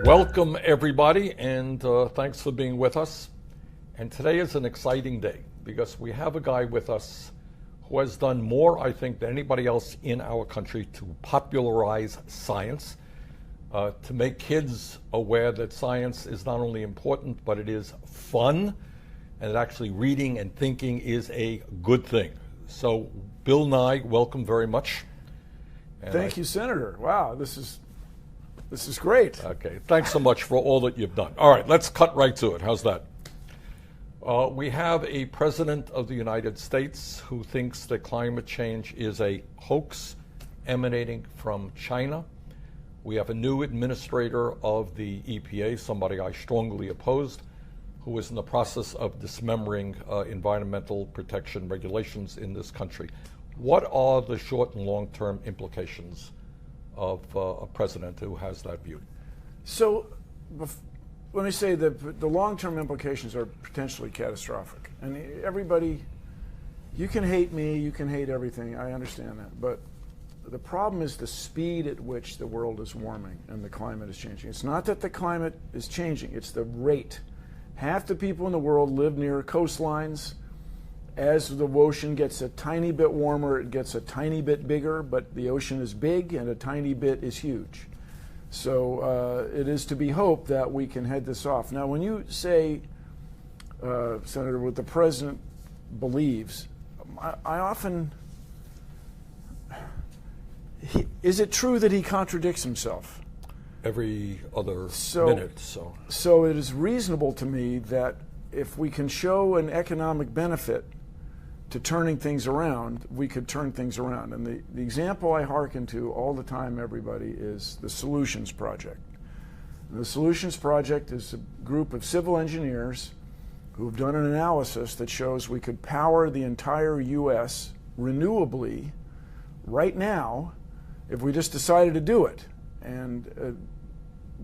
Welcome, everybody, and thanks for being with us. And today is an exciting day because we have a guy with us who has done more, I think, than anybody else in our country to popularize science, to make kids aware that science is not only important, but it is fun, and that actually reading and thinking is a good thing. So, Bill Nye, welcome very much. Thank you, Senator. Wow, this is great. Okay, thanks so much for all that you've done. All right, let's cut right to it. How's that? We have a president of the United States who thinks that climate change is a hoax emanating from China. We have a new administrator of the EPA, somebody I strongly opposed, who is in the process of dismembering environmental protection regulations in this country. What are the short and long-term implications of a president who has that view? So let me say that the long-term implications are potentially catastrophic. And everybody, you can hate me, you can hate everything, I understand that. But the problem is the speed at which the world is warming and the climate is changing. It's not that the climate is changing, it's the rate. Half the people in the world live near coastlines. As the ocean gets a tiny bit warmer, it gets a tiny bit bigger, but the ocean is big and a tiny bit is huge. So it is to be hoped that we can head this off. Now, when you say, Senator, what the president believes, I often, is it true that he contradicts himself? Every other minute. So it is reasonable to me that if we can show an economic benefit to turning things around, we could turn things around. And the example I hearken to all the time, everybody, is the Solutions Project. And the Solutions Project is a group of civil engineers who have done an analysis that shows we could power the entire U.S. renewably right now if we just decided to do it. And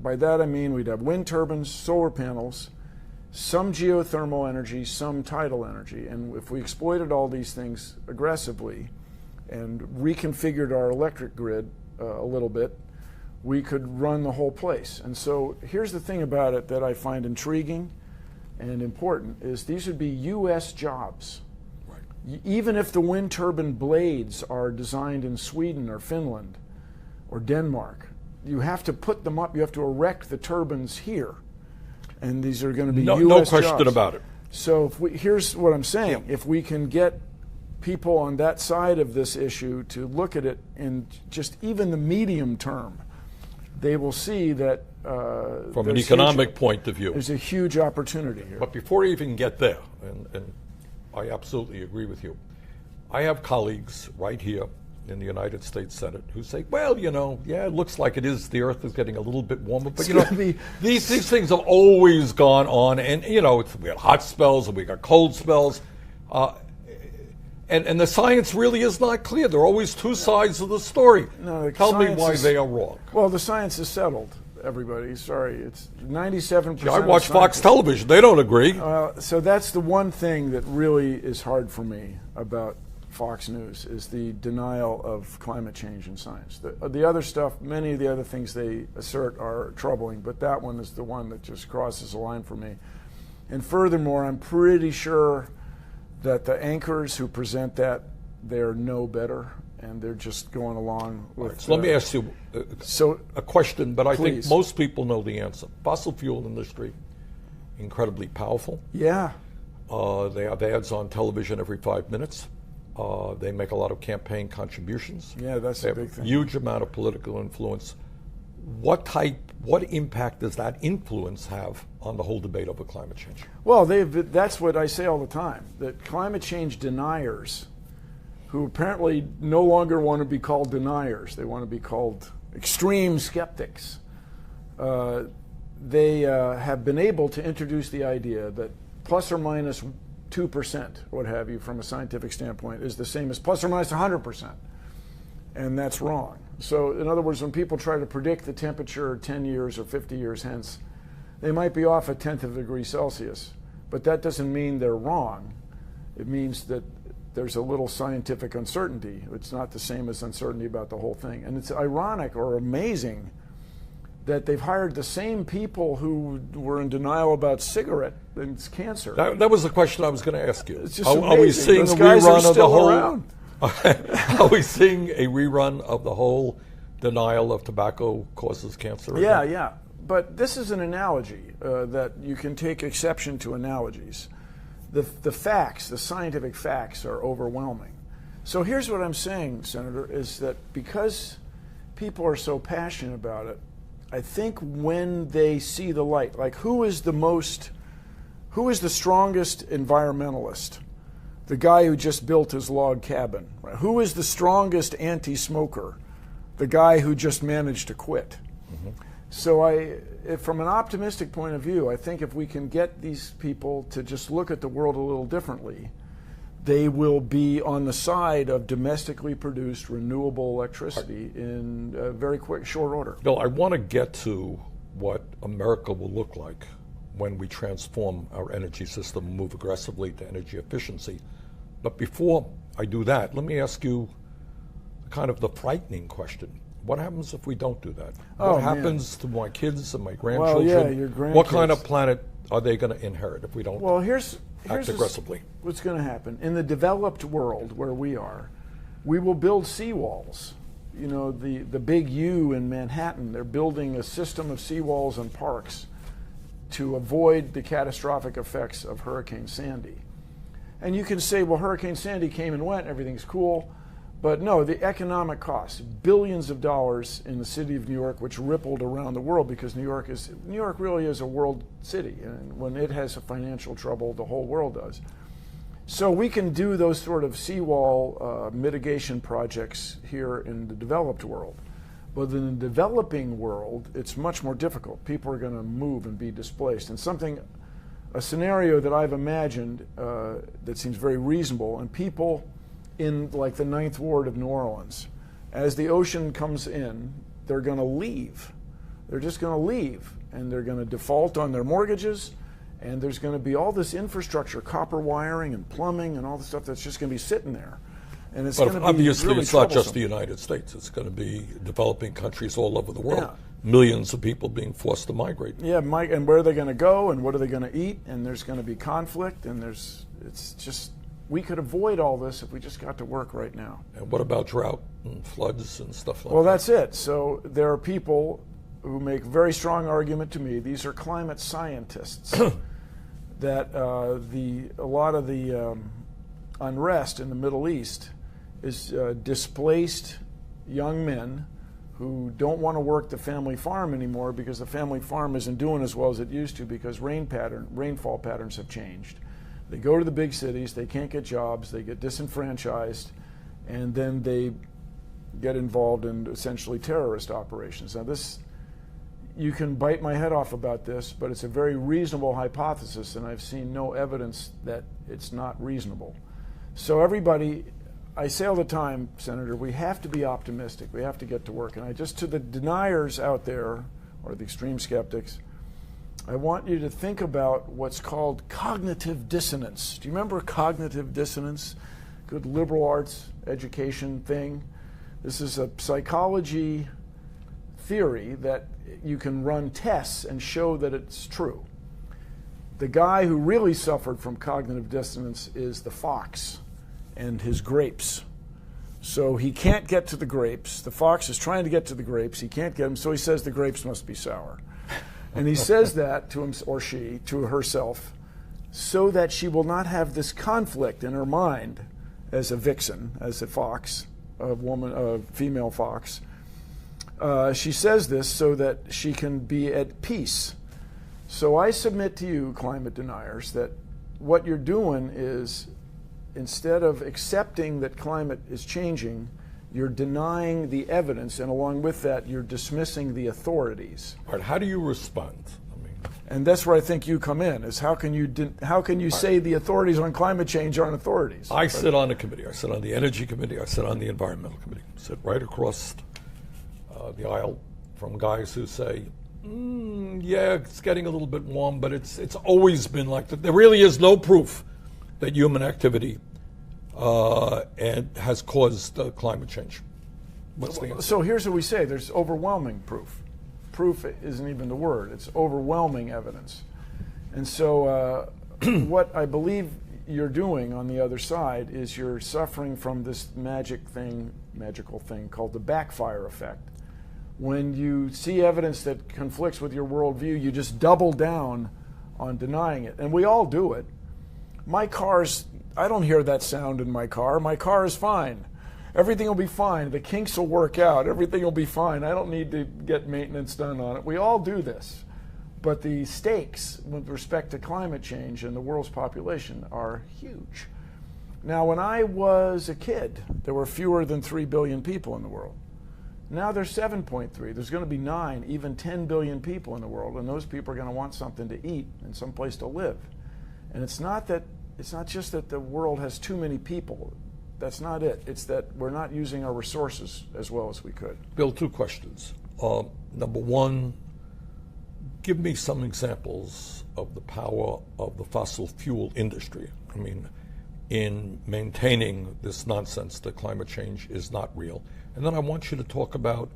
by that I mean we'd have wind turbines, solar panels, some geothermal energy, some tidal energy. And if we exploited all these things aggressively and reconfigured our electric grid a little bit, we could run the whole place. And so here's the thing about it that I find intriguing and important is these would be U.S. jobs. Right. Even if the wind turbine blades are designed in Sweden or Finland or Denmark, you have to put them up, you have to erect the turbines here. And these are going to be U.S. No question jobs. about it. So here's what I'm saying. Yeah. If we can get people on that side of this issue to look at it in just even the medium term, they will see that from an economic point of view, there's a huge opportunity here. But before we even get there, and I absolutely agree with you, I have colleagues right here in the United States Senate who say, well, you know, yeah, it looks like the earth is getting a little bit warmer, but you know, these things have always gone on, and you know, we got hot spells and we got cold spells, and the science really is not clear. There are always two sides of the story. No, Tell me why they are wrong. Well, the science is settled, everybody. Sorry, it's 97%. I watch Fox television. They don't agree. So that's the one thing that really is hard for me about Fox News is the denial of climate change in science. The other stuff, many of the other things they assert are troubling, but that one is the one that just crosses the line for me. And furthermore, I'm pretty sure that the anchors who present that, they're no better, and they're just going along with... Right, so let me ask you a question, but I think most people know the answer. Fossil fuel industry, incredibly powerful. Yeah. They have ads on television every 5 minutes. They make a lot of campaign contributions. Yeah, that's a big thing. Huge amount of political influence. What impact does that influence have on the whole debate over climate change? Well, that's what I say all the time, that climate change deniers, who apparently no longer want to be called deniers, they want to be called extreme skeptics, they have been able to introduce the idea that plus or minus 2%, what have you, from a scientific standpoint, is the same as plus or minus 100%. And that's wrong. So, in other words, when people try to predict the temperature 10 years or 50 years hence, they might be off a tenth of a degree Celsius. But that doesn't mean they're wrong. It means that there's a little scientific uncertainty. It's not the same as uncertainty about the whole thing. And it's ironic or amazing that they've hired the same people who were in denial about cigarette and cancer. That was the question I was going to ask you. It's just are we seeing Those a guys rerun are of the whole? around. Are we seeing a rerun of the whole denial of tobacco causes cancer? Yeah, yeah. But this is an analogy that you can take exception to analogies. The facts, the scientific facts, are overwhelming. So here's what I'm saying, Senator, is that because people are so passionate about it, I think when they see the light, like who is the strongest environmentalist? The guy who just built his log cabin. Right? Who is the strongest anti-smoker? The guy who just managed to quit. Mm-hmm. So from an optimistic point of view, I think if we can get these people to just look at the world a little differently, they will be on the side of domestically produced renewable electricity in a very quick, short order. Bill, I want to get to what America will look like when we transform our energy system and move aggressively to energy efficiency. But before I do that, let me ask you kind of the frightening question. What happens if we don't do that? What happens to my kids and my grandchildren? Well, yeah, your grandkids. What kind of planet are they going to inherit if we don't act aggressively? What's going to happen. In the developed world where we are, we will build seawalls. You know, the big U in Manhattan, they're building a system of seawalls and parks to avoid the catastrophic effects of Hurricane Sandy. And you can say, well, Hurricane Sandy came and went, everything's cool. But no, the economic costs, billions of dollars in the city of New York, which rippled around the world because New York really is a world city. And when it has a financial trouble, the whole world does. So we can do those sort of seawall mitigation projects here in the developed world. But in the developing world, it's much more difficult. People are going to move and be displaced. And a scenario that I've imagined that seems very reasonable, and people in like the 9th Ward of New Orleans, as the ocean comes in, they're going to leave. They're just going to leave, and they're going to default on their mortgages, and there's going to be all this infrastructure, copper wiring and plumbing and all the stuff that's just going to be sitting there. And it's going to be obviously really it's not just troublesome. the United States. It's going to be developing countries all over the world. Yeah. Millions of people being forced to migrate. Yeah, Mike, and where are they going to go, and what are they going to eat? And there's going to be conflict, and we could avoid all this if we just got to work right now. And what about drought and floods and stuff like that? Well, that's it. So there are people who make very strong argument to me. These are climate scientists that a lot of the unrest in the Middle East is displaced young men who don't want to work the family farm anymore because the family farm isn't doing as well as it used to because rainfall patterns have changed. They go to the big cities, they can't get jobs, they get disenfranchised, and then they get involved in essentially terrorist operations. Now you can bite my head off about this, but it's a very reasonable hypothesis, and I've seen no evidence that it's not reasonable. So everybody, I say all the time, Senator, we have to be optimistic. We have to get to work. And to the deniers out there, or the extreme skeptics, I want you to think about what's called cognitive dissonance. Do you remember cognitive dissonance? Good liberal arts education thing. This is a psychology theory that you can run tests and show that it's true. The guy who really suffered from cognitive dissonance is the fox and his grapes. So he can't get to the grapes. The fox is trying to get to the grapes. He can't get them, so he says the grapes must be sour. And he says that to him, or she, to herself, so that she will not have this conflict in her mind as a vixen, as a fox, a female fox. She says this so that she can be at peace. So I submit to you, climate deniers, that what you're doing is, instead of accepting that climate is changing, you're denying the evidence, and along with that, you're dismissing the authorities. All right, how do you respond? And that's where I think you come in, is how can you say the authorities on climate change aren't authorities? I sit on a committee. I sit on the Energy Committee. I sit on the Environmental Committee. I sit right across the aisle from guys who say, yeah, it's getting a little bit warm, but it's always been like that. There really is no proof that human activity and has caused climate change. What's the answer? So here's what we say. There's overwhelming proof proof isn't even the word. It's overwhelming evidence. And so what I believe you're doing on the other side is you're suffering from this magical thing called the backfire effect. When you see evidence that conflicts with your worldview, you just double down on denying it. And we all do it. My car's, I don't hear that sound in my car. My car is fine. Everything will be fine. The kinks will work out. Everything will be fine. I don't need to get maintenance done on it. We all do this. But the stakes with respect to climate change and the world's population are huge. Now, when I was a kid, there were fewer than 3 billion people in the world. Now there's 7.3. There's going to be 9, even 10 billion people in the world, and those people are going to want something to eat and some place to live. And it's not just that the world has too many people. That's not it. It's that we're not using our resources as well as we could. Bill, 2 questions. Number one, give me some examples of the power of the fossil fuel industry. I mean, in maintaining this nonsense that climate change is not real. And then I want you to talk about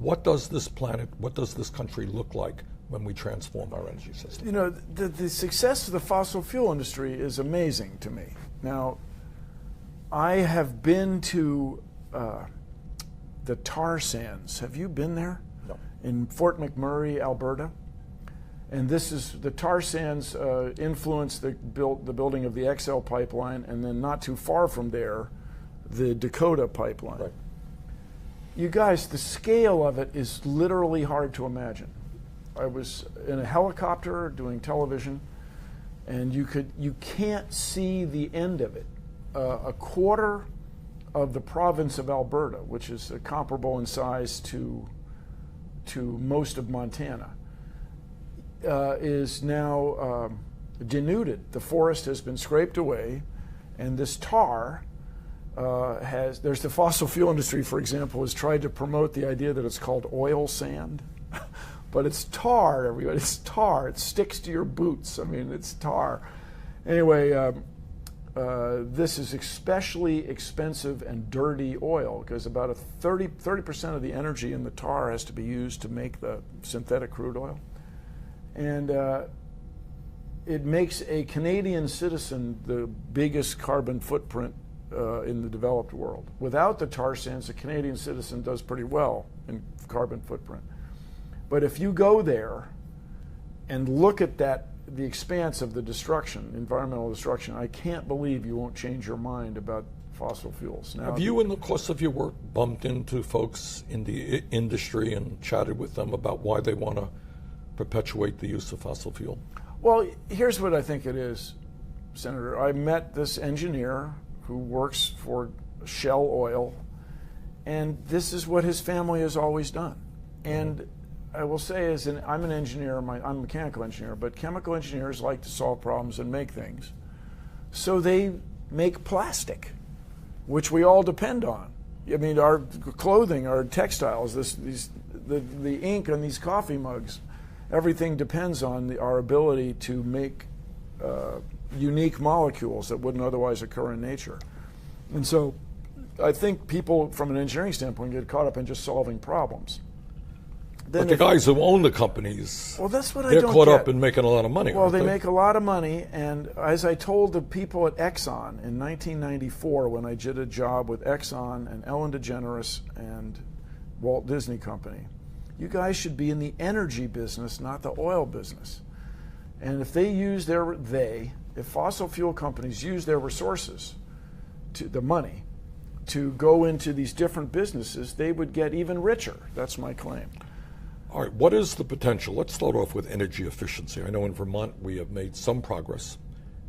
what does this planet, what does this country look like when we transform our energy system? You know, the success of the fossil fuel industry is amazing to me. Now, I have been to the tar sands. Have you been there? No. In Fort McMurray, Alberta. And this is, the tar sands influenced the building of the XL pipeline, and then not too far from there, the Dakota pipeline. Right. You guys, the scale of it is literally hard to imagine. I was in a helicopter doing television, and you can't see the end of it. A quarter of the province of Alberta, which is comparable in size to most of Montana, is now denuded. The forest has been scraped away, and this tar there's the fossil fuel industry, for example, has tried to promote the idea that it's called oil sand. But it's tar, everybody. It's tar. It sticks to your boots. I mean, it's tar. Anyway, this is especially expensive and dirty oil because about 30% of the energy in the tar has to be used to make the synthetic crude oil. And it makes a Canadian citizen the biggest carbon footprint in the developed world. Without the tar sands, a Canadian citizen does pretty well in carbon footprint. But if you go there and look at the expanse of the destruction, environmental destruction, I can't believe you won't change your mind about fossil fuels. Now, have you, in the course of your work, bumped into folks in the industry and chatted with them about why they want to perpetuate the use of fossil fuel? Well, here's what I think it is, Senator. I met this engineer who works for Shell Oil, and this is what his family has always done. And I will say, I'm an engineer, I'm a mechanical engineer, but chemical engineers like to solve problems and make things. So they make plastic, which we all depend on. I mean, our clothing, our textiles, the ink on these coffee mugs, everything depends on our ability to make unique molecules that wouldn't otherwise occur in nature. And so I think people, from an engineering standpoint, get caught up in just solving problems. But the guys who own the companies, well, that's what they're caught up in making a lot of money. Well, they make a lot of money, and as I told the people at Exxon in 1994 when I did a job with Exxon and Ellen DeGeneres and Walt Disney Company, you guys should be in the energy business, not the oil business. And if they use if fossil fuel companies use their resources, the money, to go into these different businesses, they would get even richer. That's my claim. All right, what is the potential? Let's start off with energy efficiency. I know in Vermont we have made some progress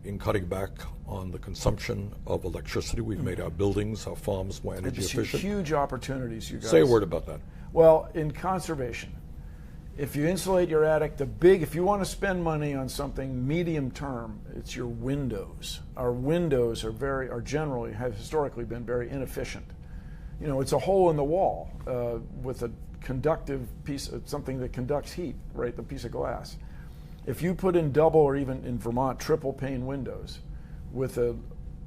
in cutting back on the consumption of electricity. We've made our buildings, our farms more energy efficient. Huge opportunities, you guys. Say a word about that. Well, in conservation, if you insulate your attic, if you want to spend money on something medium term, it's your windows. Our windows have historically been very inefficient. You know, it's a hole in the wall with a conductive piece of something that conducts heat, right? The piece of glass. If you put in double or even in Vermont triple pane windows with a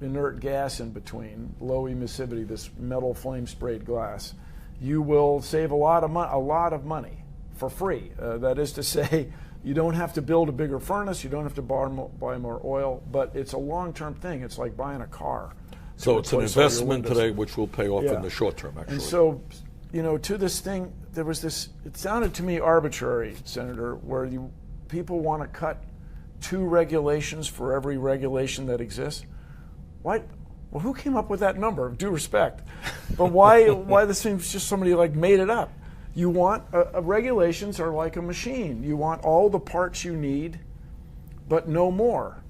inert gas in between, low emissivity, this metal flame sprayed glass, you will save a lot of money for free. That is to say, you don't have to build a bigger furnace, you don't have to buy more oil, but it's a long-term thing. It's like buying a car. So it's an investment today which will pay off in the short term, actually. And so, to this thing, there was this, it sounded to me arbitrary, Senator, where people want to cut 2 regulations for every regulation that exists. Why? Well, who came up with that number? Due respect. But why this seems just somebody made it up. You want, regulations are like a machine. You want all the parts you need, but no more.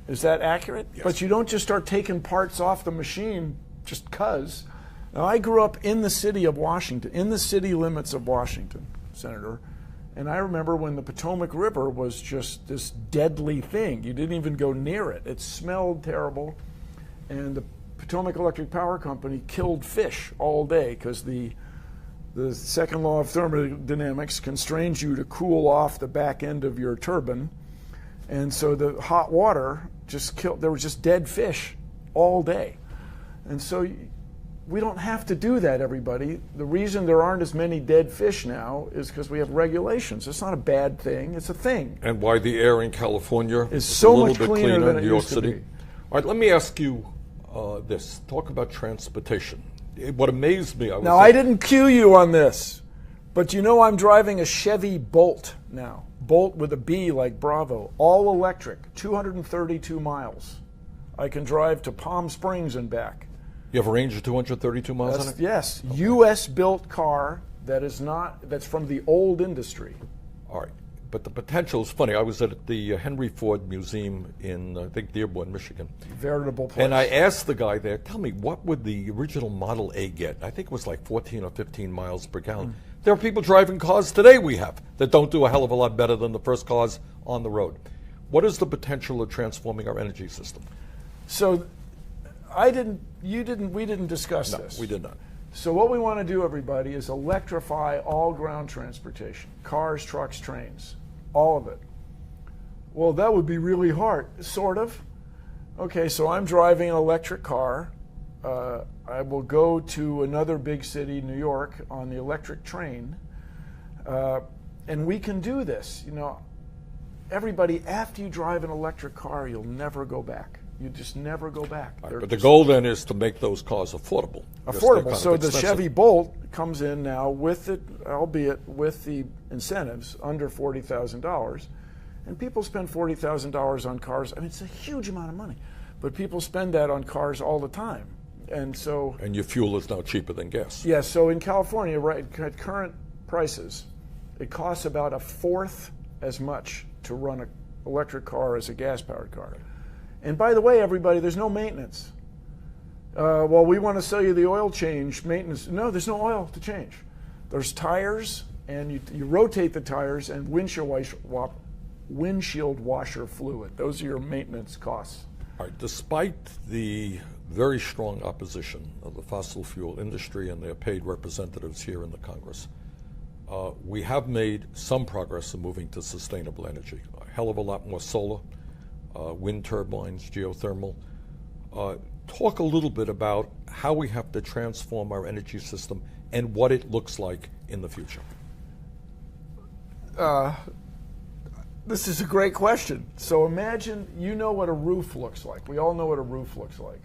Is that accurate? Yes. But you don't just start taking parts off the machine just 'cause. Now, I grew up in the city of Washington, in the city limits of Washington, Senator, and I remember when the Potomac River was just this deadly thing. You didn't even go near it. It smelled terrible, and the Potomac Electric Power Company killed fish all day because the second law of thermodynamics constrains you to cool off the back end of your turbine, and so the hot water just killed. There were just dead fish all day, and so we don't have to do that, everybody. The reason there aren't as many dead fish now is because we have regulations. It's not a bad thing, it's a thing. And why the air in California is a so little much bit cleaner than it New York used to City. be. All right, let me ask you this. Talk about transportation. What amazed me, I didn't cue you on this, but I'm driving a Chevy Bolt now. Bolt with a B like Bravo, all electric, 232 miles. I can drive to Palm Springs and back. You have a range of 232 miles on it? Yes, okay. U.S. built car that's from the old industry. All right, but the potential is funny. I was at the Henry Ford Museum in, I think, Dearborn, Michigan. Veritable place. And I asked the guy there, tell me, what would the original Model A get? I think it was like 14 or 15 miles per gallon. There are people driving cars today we have that don't do a hell of a lot better than the first cars on the road. What is the potential of transforming our energy system? So we didn't discuss this. No, we did not. So what we want to do, everybody, is electrify all ground transportation, cars, trucks, trains, all of it. Well, that would be really hard, sort of. Okay, so I'm driving an electric car. I will go to another big city, New York, on the electric train, and we can do this. Everybody, after you drive an electric car, you'll never go back. You just never go back. Right, but the goal then is to make those cars affordable. Affordable. So the Chevy Bolt comes in now with it, albeit with the incentives, under $40,000. And people spend $40,000 on cars. I mean, it's a huge amount of money. But people spend that on cars all the time. And your fuel is now cheaper than gas. Yes, so in California, right, at current prices, it costs about 1/4 as much to run an electric car as a gas-powered car. And by the way, everybody, there's no maintenance. Well, we want to sell you the oil change maintenance. No, there's no oil to change. There's tires, and you rotate the tires, and windshield washer fluid. Those are your maintenance costs. All right. Despite the very strong opposition of the fossil fuel industry and their paid representatives here in the Congress, we have made some progress in moving to sustainable energy. A hell of a lot more solar. Wind turbines, geothermal. Talk a little bit about how we have to transform our energy system and what it looks like in the future. This is a great question. So imagine, what a roof looks like. We all know what a roof looks like.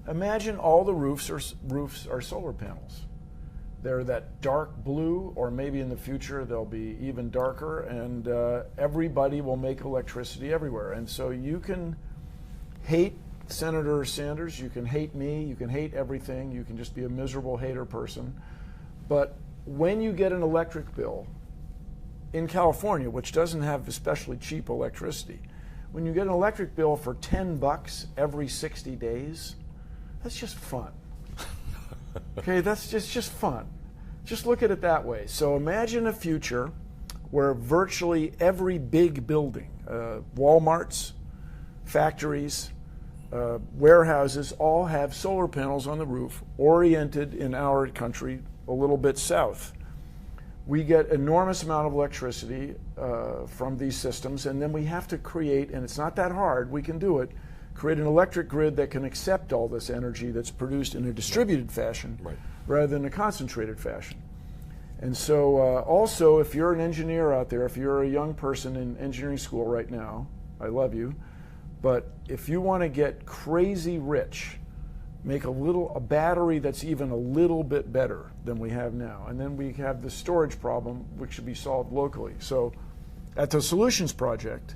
Imagine all the roofs are solar panels. They're that dark blue, or maybe in the future they'll be even darker, and everybody will make electricity everywhere. And so you can hate Senator Sanders, you can hate me, you can hate everything, you can just be a miserable hater person. But when you get an electric bill in California, which doesn't have especially cheap electricity, when you get an electric bill for $10 every 60 days, that's just fun. Okay, that's just fun. Just look at it that way. So imagine a future where virtually every big building, Walmarts, factories, warehouses, all have solar panels on the roof oriented in our country a little bit south. We get enormous amount of electricity from these systems, and then we have to create, and it's not that hard, we can do it, create an electric grid that can accept all this energy that's produced in a distributed fashion rather than a concentrated fashion. And so also, if you're an engineer out there, if you're a young person in engineering school right now, I love you, but if you want to get crazy rich, make a battery that's even a little bit better than we have now. And then we have the storage problem, which should be solved locally. So at the Solutions Project,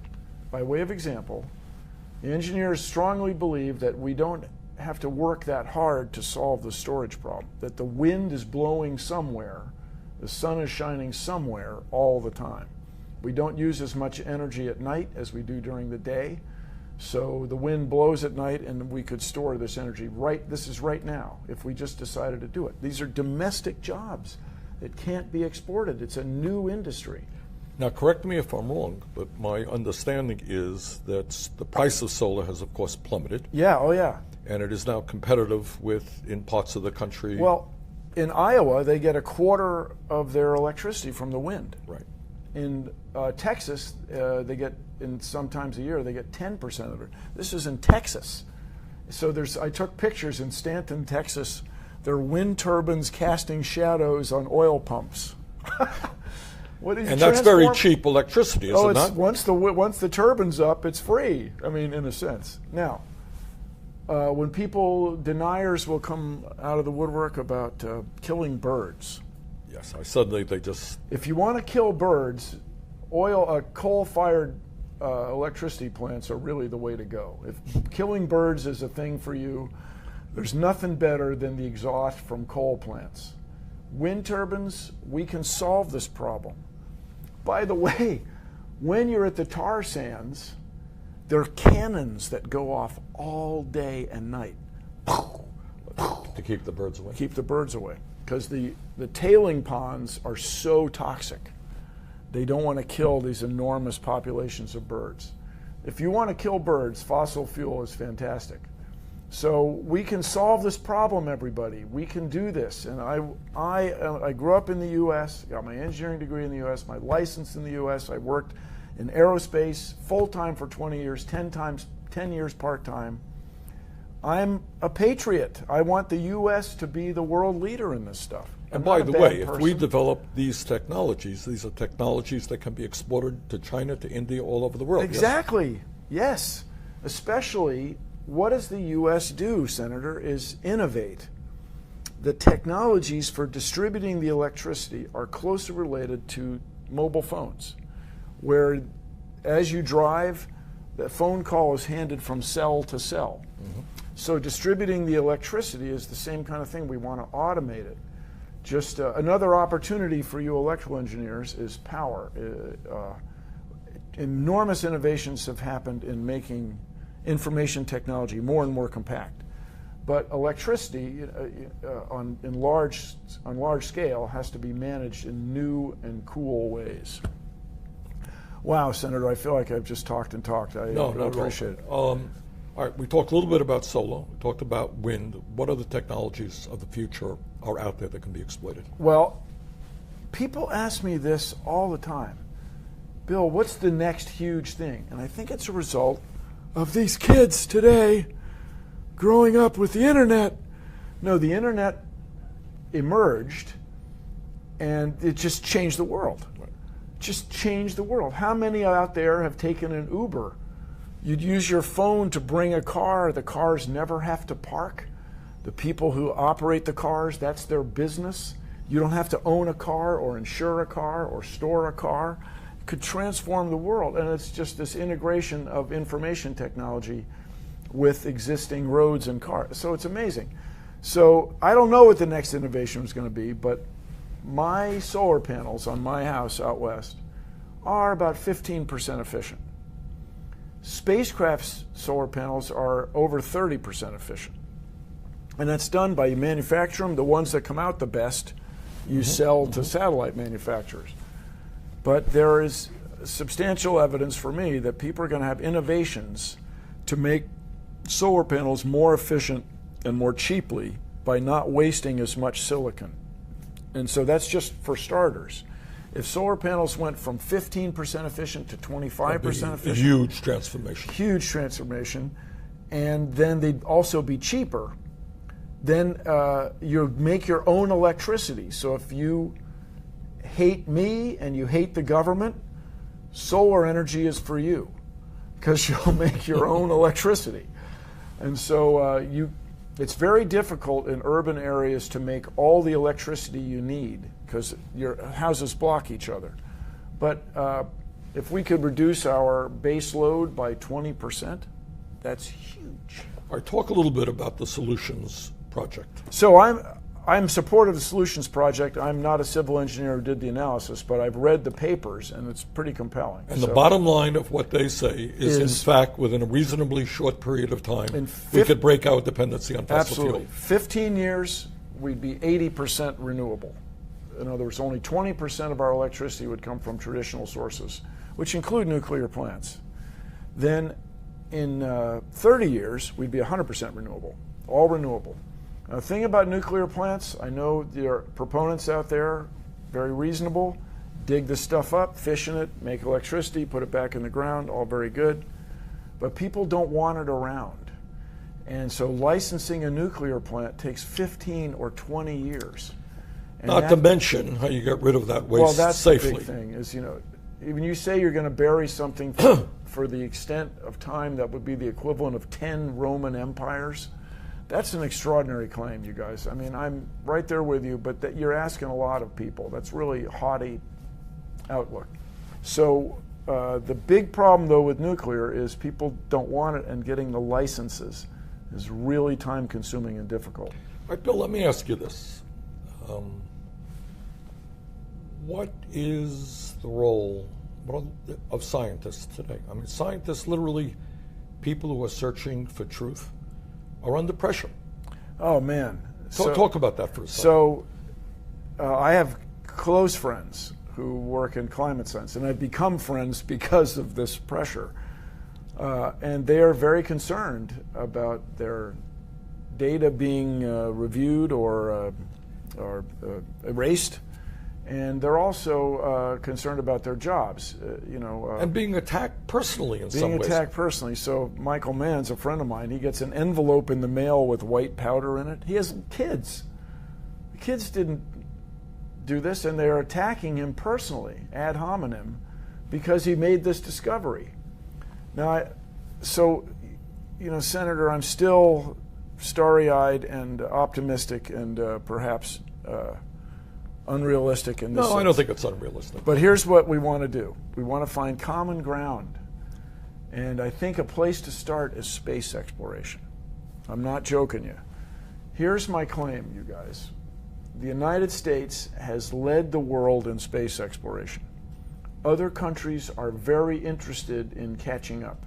by way of example, the engineers strongly believe that we don't have to work that hard to solve the storage problem, that the wind is blowing somewhere, the sun is shining somewhere all the time. We don't use as much energy at night as we do during the day. So the wind blows at night and we could store this energy this is right now, if we just decided to do it. These are domestic jobs that can't be exported. It's a new industry. Now, correct me if I'm wrong, but my understanding is that the price of solar has, of course, plummeted. Yeah, oh yeah. And it is now competitive in parts of the country. Well, in Iowa, they get a quarter of their electricity from the wind. Right. In Texas, they get, sometimes a year, they get 10% of it. This is in Texas. So I took pictures in Stanton, Texas. There are wind turbines casting shadows on oil pumps. And that's very cheap electricity, is it not? Once the turbine's up, it's free. I mean, in a sense. Now, when deniers will come out of the woodwork about killing birds. Yes, suddenly they just... If you want to kill birds, coal-fired electricity plants are really the way to go. If killing birds is a thing for you, there's nothing better than the exhaust from coal plants. Wind turbines, we can solve this problem. By the way, when you're at the tar sands, there are cannons that go off all day and night. To keep the birds away? Keep the birds away. Because the tailing ponds are so toxic. They don't want to kill these enormous populations of birds. If you want to kill birds, fossil fuel is fantastic. So we can solve this problem, everybody. We can do this. And I grew up in the U.S., got my engineering degree in the U.S., my license in the U.S. I worked in aerospace full-time for 20 years, 10 years part-time. I'm a patriot. I want the U.S. to be the world leader in this stuff. And by the way, if we develop these technologies, these are technologies that can be exported to China, to India, all over the world. Exactly. Yes. Especially, what does the U.S. do, Senator, is innovate. The technologies for distributing the electricity are closely related to mobile phones, where as you drive, the phone call is handed from cell to cell. Mm-hmm. So distributing the electricity is the same kind of thing. We want to automate it. Just another opportunity for you electrical engineers is power. Enormous innovations have happened in making information technology more and more compact. But electricity on large scale has to be managed in new and cool ways. Wow, Senator, I feel like I've just talked and talked. I appreciate it. All right, we talked a little bit about solar. We talked about wind. What other technologies of the future are out there that can be exploited? Well, people ask me this all the time. Bill, what's the next huge thing? And I think it's a result of these kids today growing up with the internet. No, the internet emerged and it just changed the world. Right. Just changed the world. How many out there have taken an Uber? You'd use your phone to bring a car. The cars never have to park. The people who operate the cars, that's their business. You don't have to own a car or insure a car or store a car. It could transform the world. And it's just this integration of information technology with existing roads and cars. So it's amazing. So I don't know what the next innovation is going to be, but my solar panels on my house out west are about 15% efficient. Spacecraft's solar panels are over 30% efficient. And that's done by you manufacture them. The ones that come out the best, you sell to satellite manufacturers. But there is substantial evidence for me that people are going to have innovations to make solar panels more efficient and more cheaply by not wasting as much silicon. And so that's just for starters. If solar panels went from 15% efficient to 25% efficient, a huge transformation. Huge transformation, and then they'd also be cheaper. Then you make your own electricity. So if you hate me and you hate the government, solar energy is for you because you'll make your own electricity. And so it's very difficult in urban areas to make all the electricity you need because your houses block each other. But if we could reduce our base load by 20%, that's huge. All right, talk a little bit about the Solutions Project. So I'm supportive of the Solutions Project. I'm not a civil engineer who did the analysis, but I've read the papers, and it's pretty compelling. And the bottom line of what they say is in fact, within a reasonably short period of time, we could break our dependency on fossil fuel. Absolutely. 15 years, we'd be 80% renewable. In other words, only 20% of our electricity would come from traditional sources, which include nuclear plants. Then in 30 years, we'd be 100% renewable, all renewable. Now, the thing about nuclear plants, I know there are proponents out there, very reasonable, dig the stuff up, fission it, make electricity, put it back in the ground, all very good. But people don't want it around. And so licensing a nuclear plant takes 15 or 20 years. And not to mention how you get rid of that waste well, that's safely. The big thing is, even you say you're going to bury something for the extent of time that would be the equivalent of 10 Roman empires. That's an extraordinary claim, you guys. I mean, I'm right there with you, but that you're asking a lot of people. That's really haughty outlook. So the big problem, though, with nuclear is people don't want it, and getting the licenses is really time-consuming and difficult. All right, Bill, let me ask you this. What is the role of scientists today? I mean, scientists, literally people who are searching for truth, are under pressure. Oh, man. Talk about that for a second. So I have close friends who work in climate science, and I've become friends because of this pressure. And they are very concerned about their data being reviewed or erased. And they're also concerned about their jobs, and being attacked personally in some ways. Being attacked personally. So Michael Mann's a friend of mine. He gets an envelope in the mail with white powder in it. He has kids. The kids didn't do this, and they're attacking him personally, ad hominem, because he made this discovery. Now, Senator, I'm still starry-eyed and optimistic and perhaps unrealistic in this sense. I don't think it's unrealistic. But here's what we want to do. We want to find common ground. And I think a place to start is space exploration. I'm not joking you. Here's my claim, you guys. The United States has led the world in space exploration. Other countries are very interested in catching up.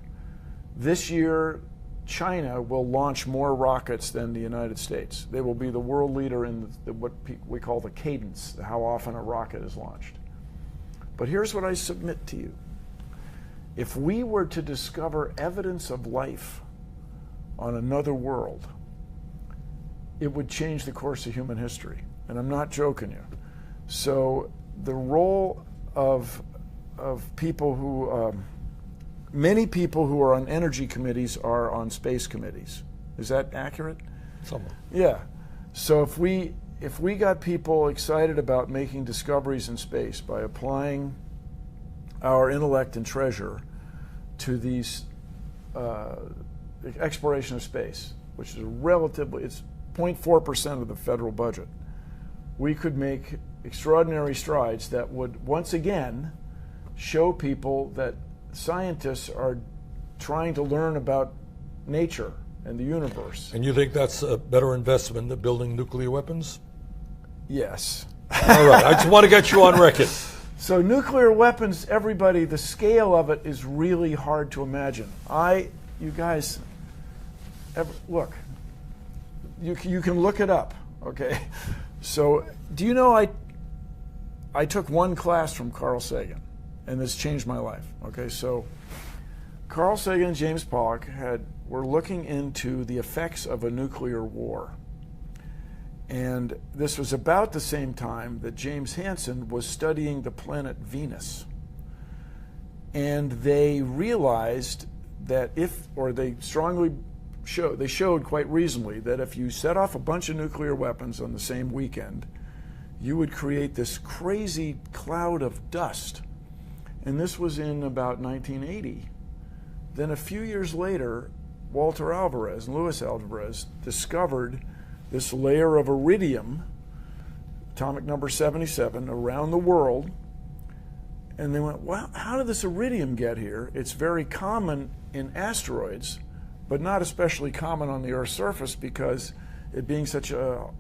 This year, China will launch more rockets than the United States. They will be the world leader in what we call the cadence, how often a rocket is launched. But here's what I submit to you. If we were to discover evidence of life on another world, it would change the course of human history. And I'm not joking you. So the role of people who many people who are on energy committees are on space committees. Is that accurate? Somewhat. Yeah. So if we got people excited about making discoveries in space by applying our intellect and treasure to these exploration of space, which is it's 0.4% of the federal budget, we could make extraordinary strides that would once again show people that scientists are trying to learn about nature and the universe. And you think that's a better investment than building nuclear weapons? Yes. All right, I just want to get you on record. So nuclear weapons, everybody, the scale of it is really hard to imagine. You guys, look, you can look it up, okay? So do you know I took one class from Carl Sagan, and this changed my life. Okay, so Carl Sagan and James Pollock were looking into the effects of a nuclear war. And this was about the same time that James Hansen was studying the planet Venus. And they realized that they showed quite reasonably that if you set off a bunch of nuclear weapons on the same weekend, you would create this crazy cloud of dust. And this was in about 1980. Then a few years later, Walter Alvarez and Luis Alvarez discovered this layer of iridium, atomic number 77, around the world. And they went, well, how did this iridium get here? It's very common in asteroids, but not especially common on the Earth's surface because it being such a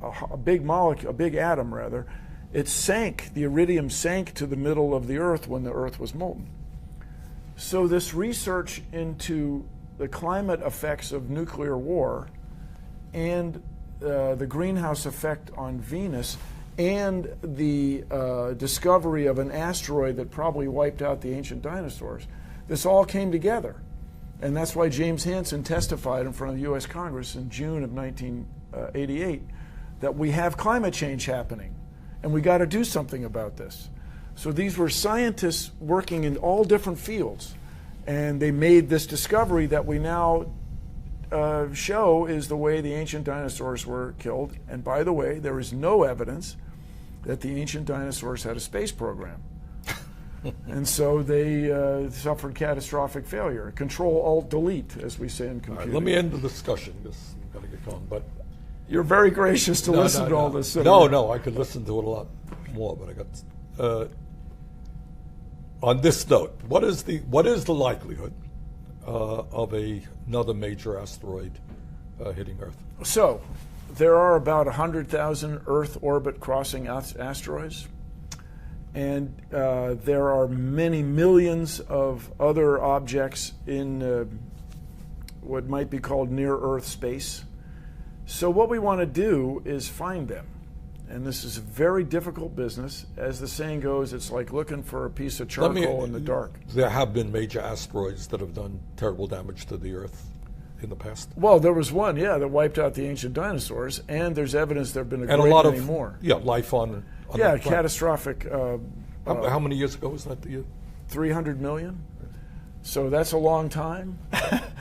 big molecule, a big atom rather, it sank, the iridium sank to the middle of the Earth when the Earth was molten. So this research into the climate effects of nuclear war and the greenhouse effect on Venus and the discovery of an asteroid that probably wiped out the ancient dinosaurs, this all came together. And that's why James Hansen testified in front of the U.S. Congress in June of 1988 that we have climate change happening and we got to do something about this. So these were scientists working in all different fields, and they made this discovery that we now show is the way the ancient dinosaurs were killed. And by the way, there is no evidence that the ancient dinosaurs had a space program. And so they suffered catastrophic failure. Control, Alt, Delete, as we say in computing. All right, let me end the discussion because we've got to get going. But you're very gracious to listen to all this. No, I could listen to it a lot more, but I got. On this note, what is the likelihood of another major asteroid hitting Earth? So, there are about 100,000 Earth orbit crossing asteroids, and there are many millions of other objects in what might be called near-Earth space. So what we want to do is find them. And this is a very difficult business. As the saying goes, it's like looking for a piece of charcoal in the dark. There have been major asteroids that have done terrible damage to the Earth in the past. Well, there was one, that wiped out the ancient dinosaurs, and there's evidence there have been a great many more. Yeah, life on the catastrophic. How many years ago was that? 300 million. So that's a long time.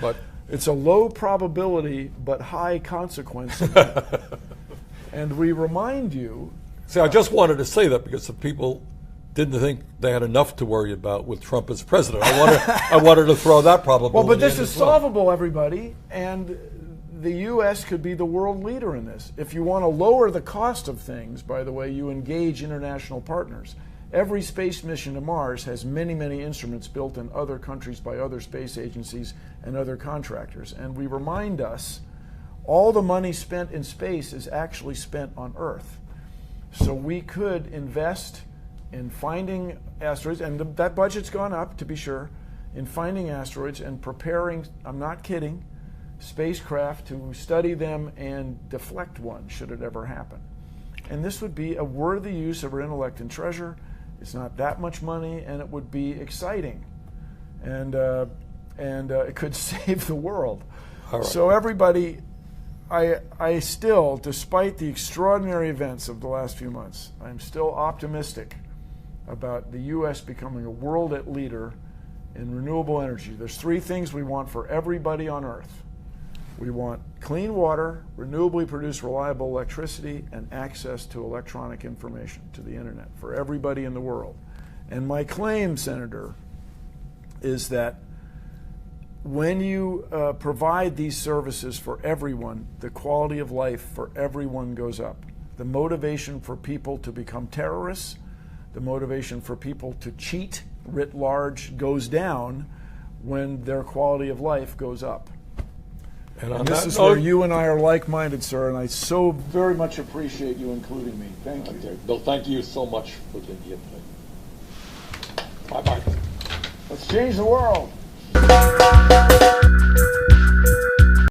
But it's a low probability but high consequence. And we remind you. See, I just wanted to say that because the people didn't think they had enough to worry about with Trump as president. I wanted to throw that probability. Well, but this is solvable, everybody, and the U.S. could be the world leader in this. If you want to lower the cost of things, by the way, you engage international partners. Every space mission to Mars has many, many instruments built in other countries by other space agencies and other contractors. And we remind us all the money spent in space is actually spent on Earth. So we could invest in finding asteroids, and that budget's gone up, to be sure, in finding asteroids and preparing, I'm not kidding, spacecraft to study them and deflect one, should it ever happen. And this would be a worthy use of our intellect and treasure. It's not that much money, and it would be exciting. And it could save the world. All right. So everybody, I still, despite the extraordinary events of the last few months, I'm still optimistic about the U.S. becoming a world leader in renewable energy. There's three things we want for everybody on Earth. We want clean water, renewably produced reliable electricity, and access to electronic information, to the internet, for everybody in the world. And my claim, Senator, is that when you provide these services for everyone, the quality of life for everyone goes up. The motivation for people to become terrorists, the motivation for people to cheat writ large goes down when their quality of life goes up. And this is where you and I are like-minded, sir, and I so very much appreciate you including me. Thank you. Okay. Bill, thank you so much for the input. Bye-bye. Let's change the world.